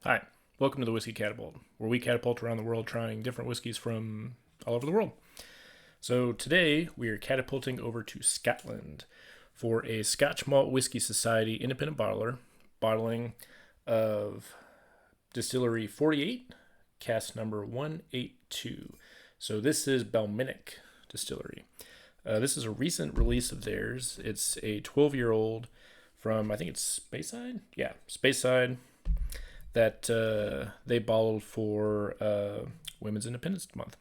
Hi, welcome to the Whiskey Catapult, where we catapult around the world trying different whiskeys from all over the world. So today we are catapulting over to Scotland for a Scotch Malt Whisky Society independent bottler bottling of Distillery 48, cask number 182. So this is Balmenach Distillery. This is a recent release of theirs. It's a 12-year-old from, I think it's Speyside? Yeah, Speyside, that they bottled for Women's Independence Month.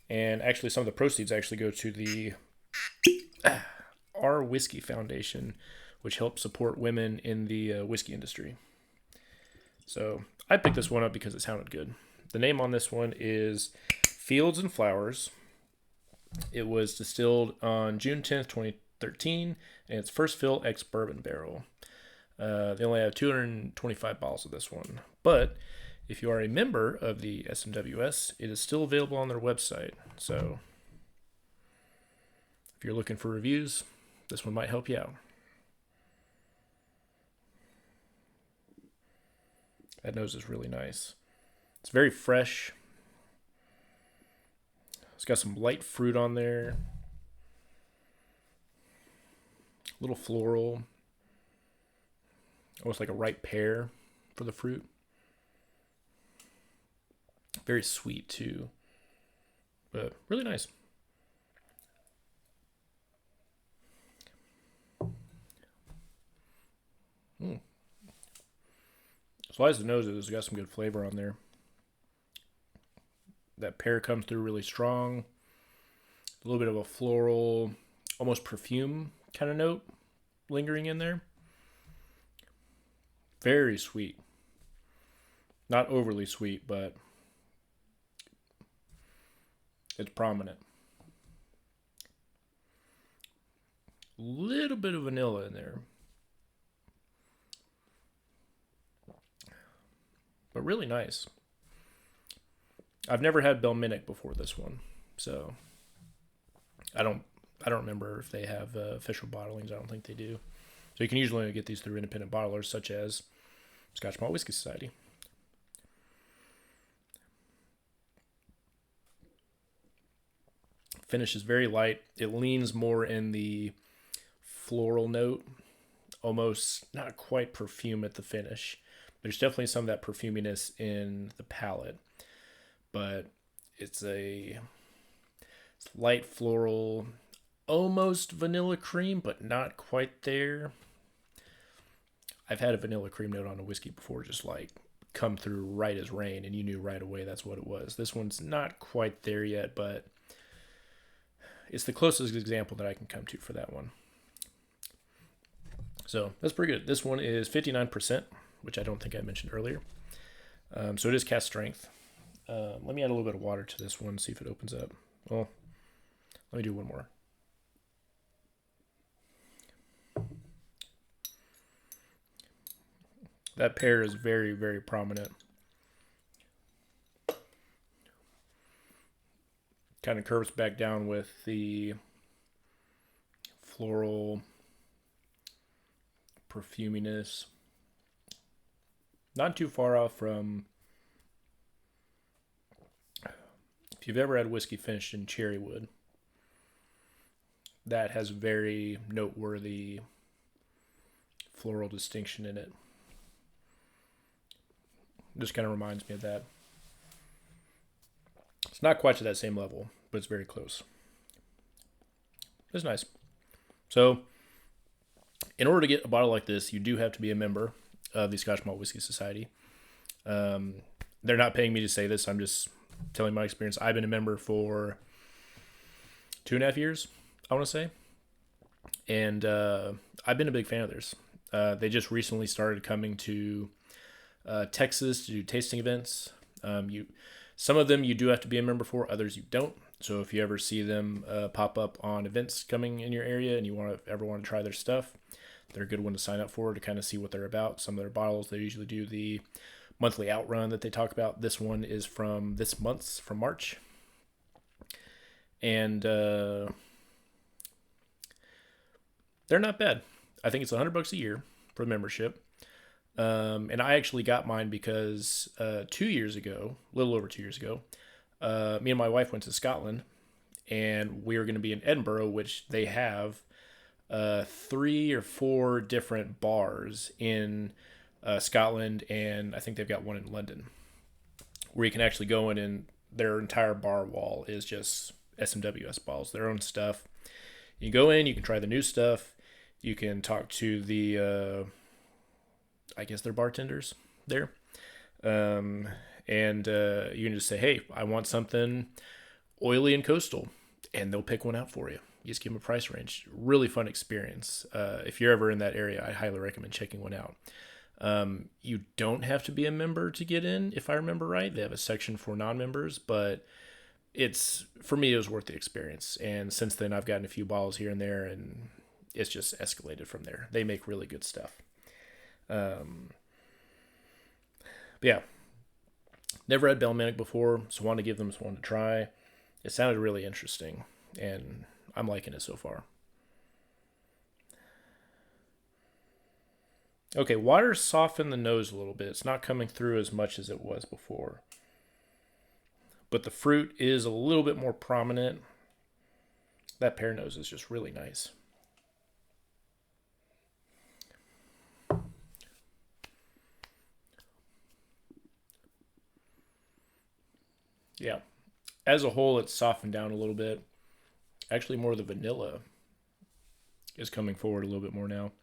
And actually, some of the proceeds actually go to the Our Whiskey Foundation, which helps support women in the whiskey industry. So I picked this one up because it sounded good. The name on this one is Fields and Flowers. It was distilled on June 10th, 2013, and it's first fill ex-bourbon barrel. They only have 225 bottles of this one. But if you are a member of the SMWS, it is still available on their website. So if you're looking for reviews, this one might help you out. That nose is really nice. It's very fresh. It's got some light fruit on there. A little floral. Almost like a ripe pear for the fruit. Very sweet too. But really nice. As light as the nose is, it's got some good flavor on there. That pear comes through really strong. A little bit of a floral, almost perfume kind of note lingering in there. Very sweet. Not overly sweet, but it's prominent. A little bit of vanilla in there. But really nice. I've never had Balmenach before this one, so I don't remember if they have official bottlings. I don't think they do. So you can usually get these through independent bottlers such as Scotch Malt Whisky Society. Finish is very light. It leans more in the floral note, almost not quite perfume at the finish. There's definitely some of that perfuminess in the palate, but it's light floral, almost vanilla cream, but not quite there. I've had a vanilla cream note on a whiskey before, just like come through right as rain, and you knew right away that's what it was. This one's not quite there yet, but it's the closest example that I can come to for that one. So that's pretty good. This one is 59%, which I don't think I mentioned earlier. So it is cask strength. Let me add a little bit of water to this one, see if it opens up. Well, let me do one more. That pear is very, very prominent. Kind of curves back down with the floral perfuminess. Not too far off from, if you've ever had whiskey finished in cherry wood, that has very noteworthy floral distinction in it. Just kind of reminds me of that. It's not quite to that same level, but it's very close. It's nice. So, in order to get a bottle like this, you do have to be a member of the Scotch Malt Whisky Society. They're not paying me to say this. I'm just telling my experience. I've been a member for 2.5 years, I want to say. And I've been a big fan of theirs. They just recently started coming to Texas to do tasting events. Some of them you do have to be a member for, others you don't. So if you ever see them pop up on events coming in your area and you ever want to try their stuff, they're a good one to sign up for to kind of see what they're about. Some of their bottles, they usually do the monthly outrun that they talk about. This one is from this month's, from March. And they're not bad. I think it's $100 a year for membership. And I actually got mine because 2 years ago, a little over 2 years ago, me and my wife went to Scotland, and we were going to be in Edinburgh, which they have 3 or 4 different bars in Scotland, and I think they've got one in London where you can actually go in, and their entire bar wall is just SMWS balls, their own stuff. You go in, you can try the new stuff, you can talk to the, I guess they're bartenders there, um, and you can just say, "Hey, I want something oily and coastal," and they'll pick one out for you. You just give them a price range. Really fun experience. If you're ever in that area, I highly recommend checking one out. You don't have to be a member to get in, if I remember right. They have a section for non-members, but it's, for me, it was worth the experience. And since then, I've gotten a few bottles here and there, and it's just escalated from there. They make really good stuff. But yeah, never had Balmenach before, so wanted to give them one to try. It sounded really interesting, and I'm liking it so far. Okay, water softened the nose a little bit. It's not coming through as much as it was before. But the fruit is a little bit more prominent. That pear nose is just really nice. Yeah. As a whole, it's softened down a little bit. Actually, more of the vanilla is coming forward a little bit more now.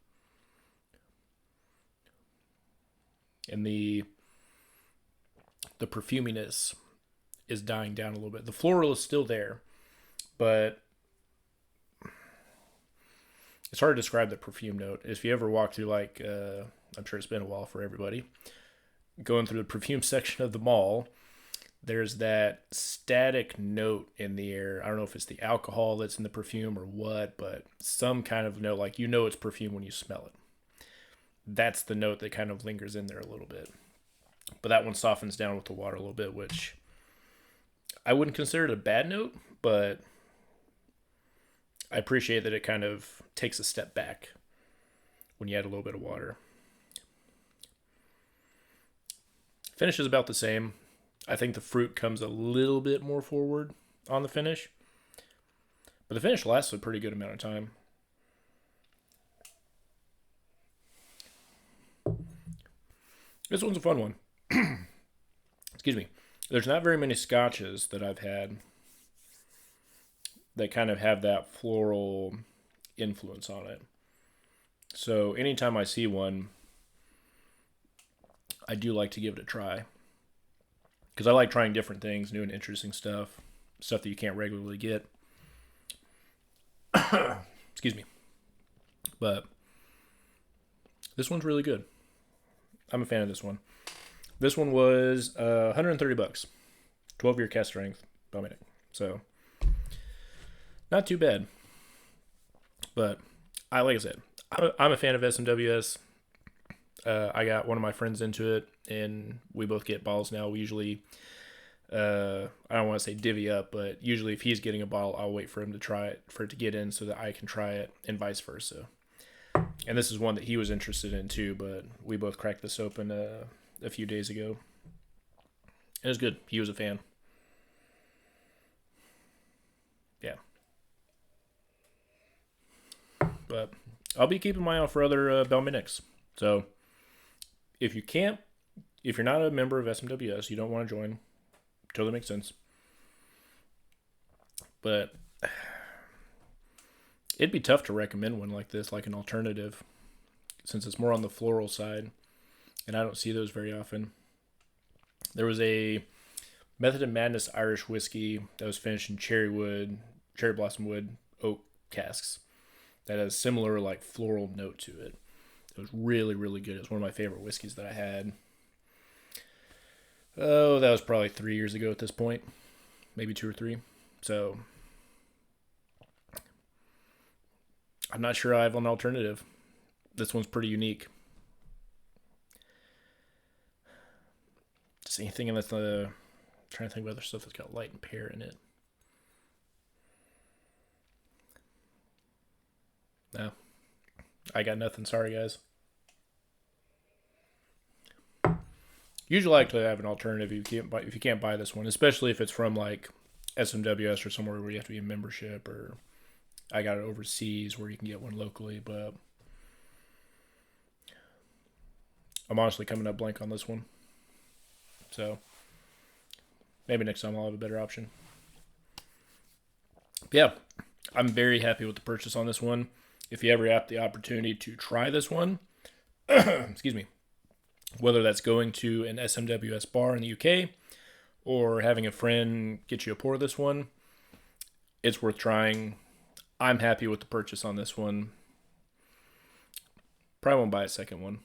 And the perfuminess is dying down a little bit. The floral is still there, but it's hard to describe the perfume note. If you ever walk through, like, I'm sure it's been a while for everybody, going through the perfume section of the mall, there's that static note in the air. I don't know if it's the alcohol that's in the perfume or what, but some kind of note, like, it's perfume when you smell it. That's the note that kind of lingers in there a little bit. But that one softens down with the water a little bit, which I wouldn't consider it a bad note, but I appreciate that it kind of takes a step back when you add a little bit of water. Finish is about the same. I think the fruit comes a little bit more forward on the finish, but the finish lasts a pretty good amount of time. This one's a fun one. Excuse me. There's not very many scotches that I've had that kind of have that floral influence on it. So anytime I see one, I do like to give it a try. Because I like trying different things, new and interesting stuff that you can't regularly get. Excuse me. But this one's really good. I'm a fan of this one. This one was $130, 12-year cast strength, Balmenach. So not too bad. But like I said, I'm a fan of SMWS. I got one of my friends into it, and we both get bottles now. We usually, I don't want to say divvy up, but usually if he's getting a bottle, I'll wait for him to try it, for it to get in so that I can try it, and vice versa. And this is one that he was interested in too, but we both cracked this open a few days ago. It was good. He was a fan. Yeah. But I'll be keeping my eye out for other Balmenachs. So if you're not a member of SMWS, you don't want to join, totally makes sense. But it'd be tough to recommend one like this, like an alternative, since it's more on the floral side, and I don't see those very often. There was a Method and Madness Irish whiskey that was finished in cherry blossom wood oak casks that has similar, like, floral note to it. It was really, really good. It was one of my favorite whiskeys that I had. Oh, that was probably 3 years ago at this point. Maybe 2 or 3. So I'm not sure I have an alternative. This one's pretty unique. Just anything that's trying to think of other stuff that's got light and pear in it. No. I got nothing. Sorry, guys. Usually I like to have an alternative if you can't buy this one, especially if it's from like SMWS or somewhere where you have to be a membership, or I got it overseas where you can get one locally. But I'm honestly coming up blank on this one. So maybe next time I'll have a better option. Yeah, I'm very happy with the purchase on this one. If you ever have the opportunity to try this one, excuse me, whether that's going to an SMWS bar in the UK or having a friend get you a pour of this one, it's worth trying. I'm happy with the purchase on this one. Probably won't buy a second one.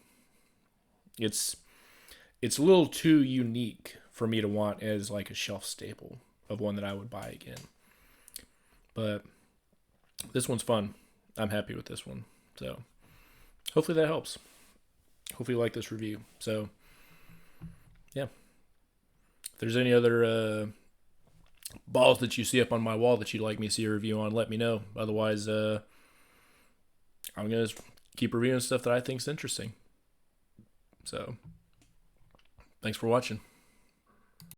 It's a little too unique for me to want as like a shelf staple of one that I would buy again. But this one's fun. I'm happy with this one. So hopefully that helps. Hopefully you like this review. So yeah. If there's any other balls that you see up on my wall that you'd like me to see a review on, let me know. Otherwise, I'm going to keep reviewing stuff that I think is interesting. So thanks for watching.